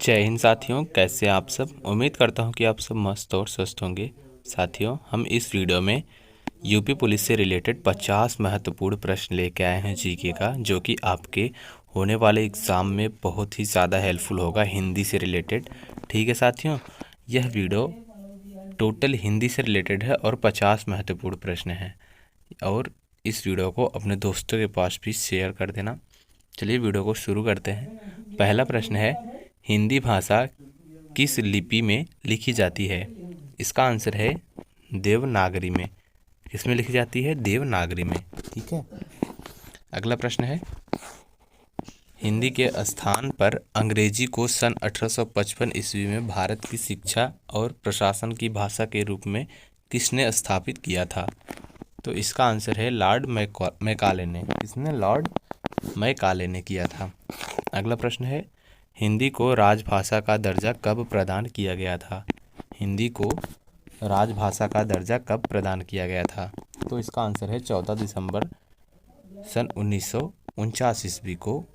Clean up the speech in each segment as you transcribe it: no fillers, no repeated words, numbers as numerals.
जय हिंद साथियों, कैसे आप सब। उम्मीद करता हूं कि आप सब मस्त और स्वस्थ होंगे। साथियों, हम इस वीडियो में यूपी पुलिस से रिलेटेड 50 महत्वपूर्ण प्रश्न लेके आए हैं जीके का, जो कि आपके होने वाले एग्ज़ाम में बहुत ही ज़्यादा हेल्पफुल होगा हिंदी से रिलेटेड। ठीक है साथियों, यह वीडियो टोटल हिंदी से रिलेटेड है और 50 महत्वपूर्ण प्रश्न हैं। और इस वीडियो को अपने दोस्तों के पास भी शेयर कर देना। चलिए वीडियो को शुरू करते हैं। पहला प्रश्न है, हिंदी भाषा किस लिपि में लिखी जाती है? इसका आंसर है देवनागरी में। किसमें लिखी जाती है? देवनागरी में। ठीक है। अगला प्रश्न है, हिंदी के स्थान पर अंग्रेजी को सन 1855 ईस्वी में भारत की शिक्षा और प्रशासन की भाषा के रूप में किसने स्थापित किया था? तो इसका आंसर है लॉर्ड मैकाले ने। इसने लॉर्ड मैकाले ने किया था। अगला प्रश्न है, हिंदी को राजभाषा का दर्जा कब प्रदान किया गया था? हिंदी को राजभाषा का दर्जा कब प्रदान किया गया था? तो इसका आंसर है 14 दिसंबर सन 1949 ईस्वी को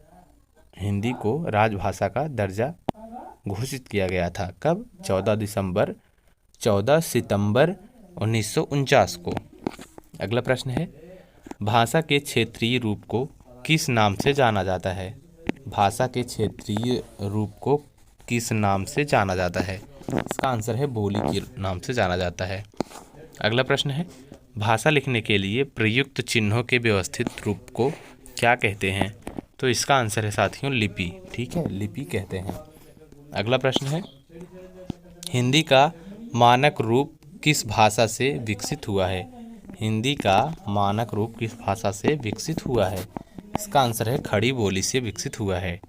हिंदी को राजभाषा का दर्जा घोषित किया गया था। कब? 14 सितंबर 1949 को। अगला प्रश्न है, भाषा के क्षेत्रीय रूप को किस नाम से जाना जाता है? भाषा के क्षेत्रीय रूप को किस नाम से जाना जाता है? इसका आंसर है बोली के नाम से जाना जाता है। अगला प्रश्न है, भाषा लिखने के लिए प्रयुक्त चिन्हों के व्यवस्थित रूप को क्या कहते हैं? तो इसका आंसर है साथियों लिपि। ठीक है, लिपि कहते हैं। अगला प्रश्न है, हिंदी का मानक रूप किस भाषा से विकसित हुआ है? हिंदी का मानक रूप किस भाषा से विकसित हुआ है? इसका आंसर है खड़ी बोली से विकसित हुआ है।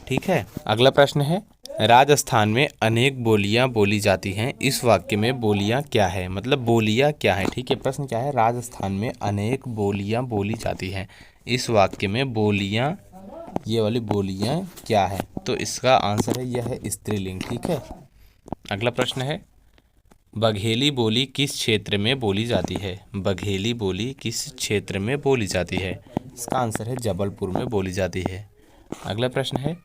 ठीक है। अगला प्रश्न है, राजस्थान में अनेक बोलियां बोली जाती हैं। इस वाक्य में बोलियां क्या है? मतलब बोलियां क्या है? ठीक है, प्रश्न क्या है? राजस्थान में अनेक बोलियां बोली जाती हैं। इस वाक्य में बोलियां, ये वाली बोलियां क्या है? तो इसका आंसर है यह है स्त्रीलिंग। ठीक है। अगला प्रश्न है, बघेली बोली किस क्षेत्र में बोली जाती है? बघेली बोली किस क्षेत्र में बोली जाती है? इसका आंसर है जबलपुर में बोली जाती है। अगला प्रश्न है,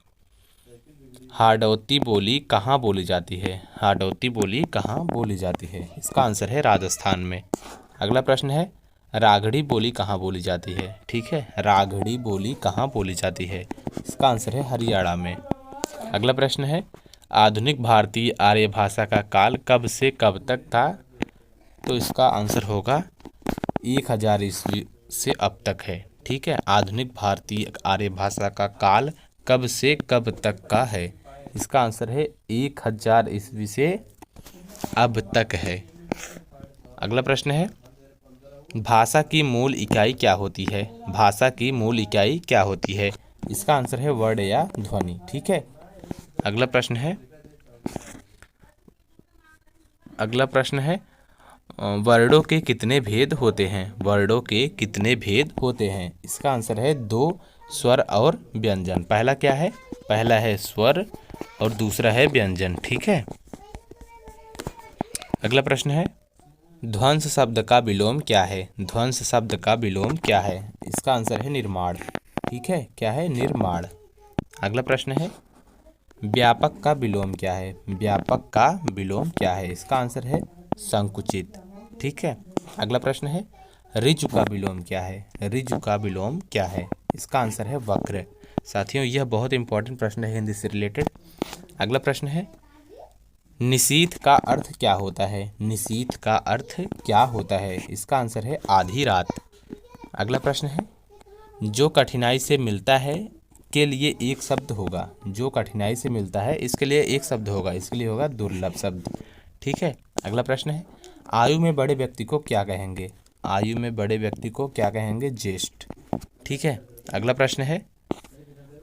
हाड़ौती बोली कहाँ बोली जाती है? हाड़ौती बोली कहाँ बोली जाती है? इसका आंसर है राजस्थान में। अगला प्रश्न है, रागड़ी बोली कहाँ बोली जाती है? ठीक है, रागड़ी बोली कहाँ बोली जाती है? इसका आंसर है हरियाणा में। अगला प्रश्न है, आधुनिक भारतीय आर्य भाषा का काल कब से कब तक था? तो इसका आंसर होगा 1000 ईस्वी से अब तक है। ठीक है, आधुनिक भारतीय आर्य भाषा का काल कब से कब तक का है? इसका आंसर है 1000 ईस्वी से अब तक है। अगला प्रश्न है, भाषा की मूल इकाई क्या होती है? भाषा की मूल इकाई क्या होती है? इसका आंसर है वर्ड या ध्वनि। ठीक है। अगला प्रश्न है, वर्डों के कितने भेद होते हैं? वर्डों के कितने भेद होते हैं? इसका आंसर है 2 स्वर और व्यंजन। पहला क्या है? पहला है स्वर और दूसरा है व्यंजन। ठीक है। अगला प्रश्न है, ध्वंस शब्द का विलोम क्या है? ध्वंस शब्द का विलोम क्या है? इसका आंसर है निर्माण। ठीक है, क्या है? निर्माण। अगला प्रश्न है, व्यापक का विलोम क्या है? व्यापक का विलोम क्या है? इसका आंसर है संकुचित। ठीक है। अगला प्रश्न है, ऋजु का विलोम क्या है? ऋजु का विलोम क्या है? इसका आंसर है वक्र। साथियों, यह बहुत इंपॉर्टेंट प्रश्न है हिंदी से रिलेटेड। अगला प्रश्न है, निशीथ का अर्थ क्या होता है? निशीथ का अर्थ क्या होता है? इसका आंसर है आधी रात। अगला प्रश्न है, जो कठिनाई से मिलता है के लिए एक शब्द होगा। जो कठिनाई से मिलता है इसके लिए एक शब्द होगा। इसके लिए होगा दुर्लभ शब्द। ठीक है। अगला प्रश्न है, आयु में बड़े व्यक्ति को क्या कहेंगे? आयु में बड़े व्यक्ति को क्या कहेंगे? ज्येष्ठ। ठीक है। अगला प्रश्न है,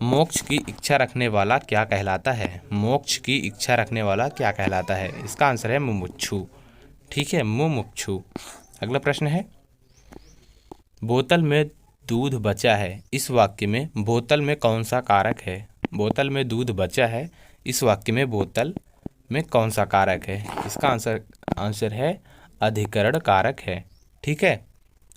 मोक्ष की इच्छा रखने वाला क्या कहलाता है? मोक्ष की इच्छा रखने वाला क्या कहलाता है? इसका आंसर है मुमुक्षु। ठीक है, मुमुक्षु। अगला प्रश्न है, बोतल में दूध बचा है। इस वाक्य में बोतल में कौन सा कारक है? बोतल में दूध बचा है। इस वाक्य में बोतल में कौन सा कारक है? इसका आंसर है अधिकरण कारक है। ठीक है।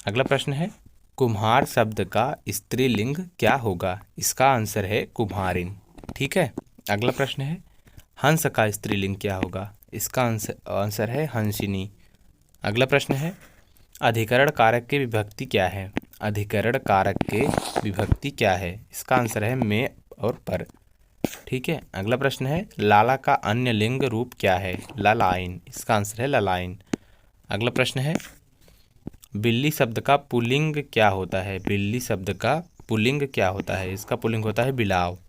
अगला प्रश्न है, कुम्हार शब्द का स्त्रीलिंग क्या होगा? इसका आंसर है कुम्हारिन। ठीक है। अगला प्रश्न है, हंस का स्त्रीलिंग क्या होगा? इसका आंसर है हंसिनी। अगला प्रश्न है अधिकरण कारक की विभक्ति क्या है? अधिकरण कारक के विभक्ति क्या है? इसका आंसर है में और पर। ठीक है। अगला प्रश्न है लाला का अन्य लिंग रूप क्या है? ललाइन। इसका आंसर है ललाइन। अगला प्रश्न है बिल्ली शब्द का पुल्लिंग क्या होता है? बिल्ली शब्द का पुल्लिंग क्या होता है? इसका पुल्लिंग होता है बिलाव।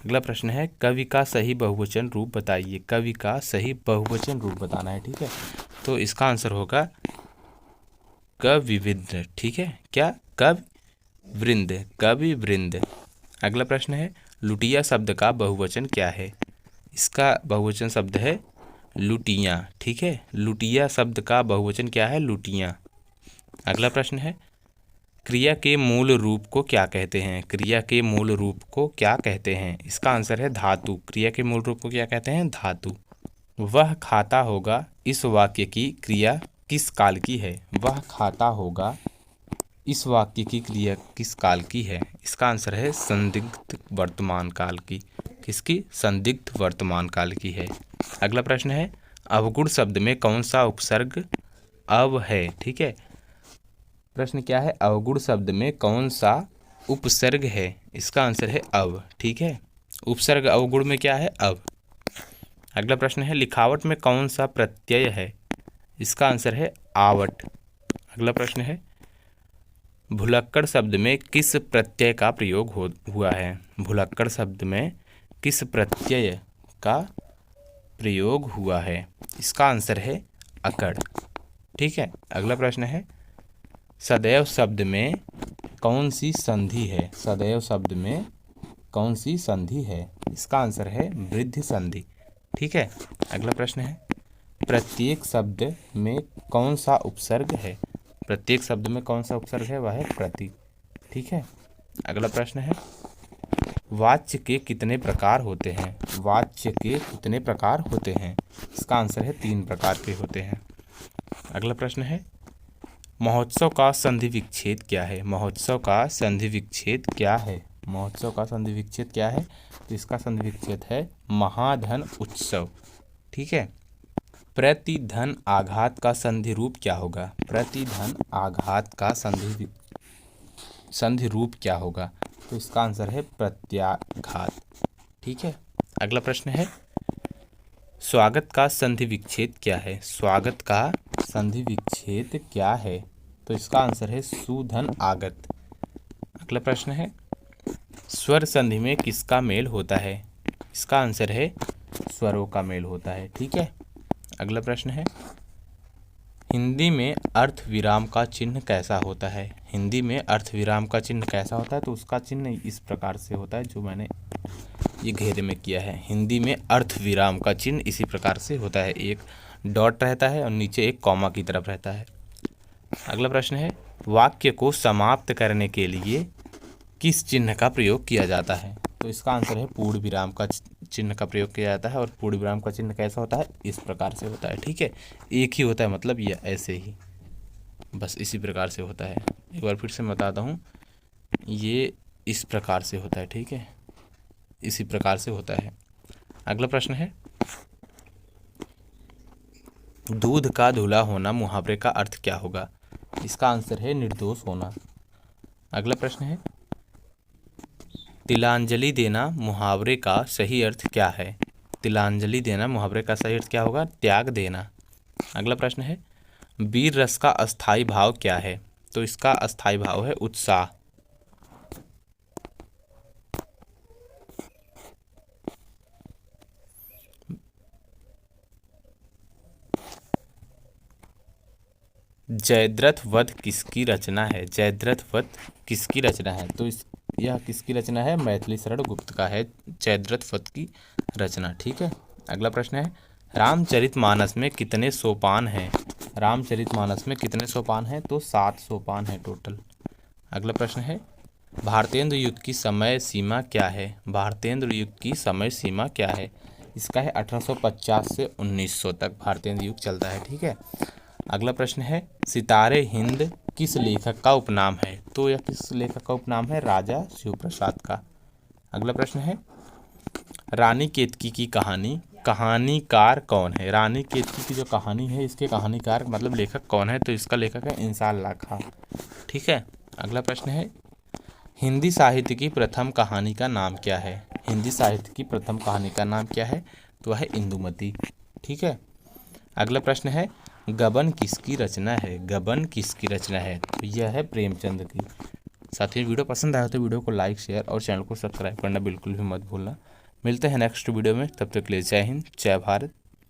अगला प्रश्न है कवि का सही बहुवचन रूप बताइए। कवि का सही बहुवचन रूप बताना है। ठीक है, तो इसका आंसर होगा कविवृंद। ठीक है, क्या? कविवृंद, कविवृंद। अगला प्रश्न है लुटिया शब्द का बहुवचन क्या है? इसका बहुवचन शब्द है लुटियाँ। ठीक है, लुटिया शब्द का बहुवचन क्या है? लुटियाँ। अगला प्रश्न है क्रिया के मूल रूप को क्या कहते हैं? क्रिया के मूल रूप को क्या कहते हैं? इसका आंसर है धातु। क्रिया के मूल रूप को क्या कहते हैं? धातु। वह खाता होगा इस वाक्य की क्रिया किस काल की है? वह खाता होगा इस वाक्य की क्रिया किस काल की है? इसका आंसर है संदिग्ध वर्तमान काल की। किसकी? संदिग्ध वर्तमान काल की है। अगला प्रश्न है अवगुण शब्द में कौन सा उपसर्ग अव है? ठीक है, प्रश्न क्या है? अवगुण शब्द में कौन सा उपसर्ग है? इसका आंसर है अव। ठीक है, उपसर्ग अवगुण में क्या है? अव। अगला प्रश्न है लिखावट में कौन सा प्रत्यय है? इसका आंसर है आवट। अगला प्रश्न है भुलक्कड़ शब्द में किस प्रत्यय का प्रयोग हुआ है? भुलक्कड़ शब्द में किस प्रत्यय का प्रयोग हुआ है? इसका आंसर है अकड़। ठीक है। अगला प्रश्न है सदैव शब्द में कौन सी संधि है? सदैव शब्द में कौन सी संधि है? इसका आंसर है वृद्धि संधि। ठीक है। अगला प्रश्न है प्रत्येक शब्द में कौन सा उपसर्ग है? प्रत्येक शब्द में कौन सा उपसर्ग है? वह है प्रति। ठीक है। अगला प्रश्न है वाच्य के कितने प्रकार होते हैं? वाच्य के कितने प्रकार होते हैं? इसका आंसर है 3 प्रकार के होते हैं। अगला प्रश्न है महोत्सव का संधि विच्छेद क्या है? महोत्सव का संधि विच्छेद क्या है? महोत्सव का संधि विच्छेद क्या है? तो इसका संधि विच्छेद है महाधन उत्सव। ठीक है। प्रतिधन आघात का संधि रूप क्या होगा? प्रतिधन आघात का संधि रूप क्या होगा? तो इसका आंसर है प्रत्याघात। ठीक है। अगला प्रश्न है स्वागत का संधि विच्छेद क्या है? स्वागत का संधि विच्छेद क्या है? तो इसका आंसर है सुधन आगत। अगला प्रश्न है स्वर संधि में किसका मेल होता है? इसका आंसर है स्वरों का मेल होता है। ठीक है। अगला प्रश्न है हिंदी में अर्थ विराम का चिन्ह कैसा होता है? हिंदी में अर्थ विराम का चिन्ह कैसा होता है? तो उसका चिन्ह इस प्रकार से होता है जो मैंने ये घेरे में किया है। हिंदी में अर्थ विराम का चिन्ह इसी प्रकार से होता है, एक डॉट रहता है और नीचे एक कॉमा की तरफ रहता है। अगला प्रश्न है वाक्य को समाप्त करने के लिए किस चिन्ह का प्रयोग किया जाता है? तो इसका आंसर है पूर्ण विराम का चिन्ह का प्रयोग किया जाता है। और पूर्ण विराम का चिन्ह कैसा होता है? इस प्रकार से होता है। ठीक है, एक ही होता है, मतलब ये ऐसे ही, बस इसी प्रकार से होता है। एक बार फिर से बताता हूँ, ये इस प्रकार से होता है। ठीक है, इसी प्रकार से होता है। अगला प्रश्न है दूध का धुला होना मुहावरे का अर्थ क्या होगा? इसका आंसर है निर्दोष होना। अगला प्रश्न है तिलांजलि देना मुहावरे का सही अर्थ क्या है? तिलांजलि देना मुहावरे का सही अर्थ क्या होगा? त्याग देना। अगला प्रश्न है वीर रस का अस्थाई भाव क्या है? तो इसका अस्थाई भाव है उत्साह। जयद्रथ वध किसकी रचना है? जयद्रथ वध किसकी रचना है? तो यह किसकी रचना है? मैथिली शरण गुप्त का है जयद्रथ वध की रचना। ठीक है। अगला प्रश्न है रामचरितमानस में कितने सोपान हैं? रामचरितमानस में कितने सोपान हैं? तो 7 सोपान हैं टोटल। अगला प्रश्न है भारतेंद्र युद्ध की समय सीमा क्या है? भारतेंद्र युद्ध की समय सीमा क्या है? इसका है 1850 से 1900 तक भारतेंद्र युद्ध चलता है। ठीक है। अगला प्रश्न है सितारे हिंद किस लेखक का उपनाम है? तो यह किस लेखक का उपनाम है? राजा शिव प्रसाद का। अगला प्रश्न है रानी केतकी की कहानी, कहानीकार कौन है? रानी केतकी की जो कहानी है इसके कहानीकार मतलब लेखक कौन है? तो इसका लेखक है इंसान लाखा। ठीक है। अगला प्रश्न है, हिंदी साहित्य की प्रथम कहानी का नाम क्या है? हिंदी साहित्य की प्रथम कहानी का नाम क्या है? तो वह है इंदुमती। ठीक है। अगला प्रश्न है, गबन किसकी रचना है? गबन किसकी रचना है? तो यह है प्रेमचंद की। साथियों, वीडियो पसंद आया तो वीडियो को लाइक, शेयर और चैनल को सब्सक्राइब करना बिल्कुल भी मत भूलना। मिलते हैं नेक्स्ट वीडियो में, तब तक के लिए जय हिंद, जय भारत।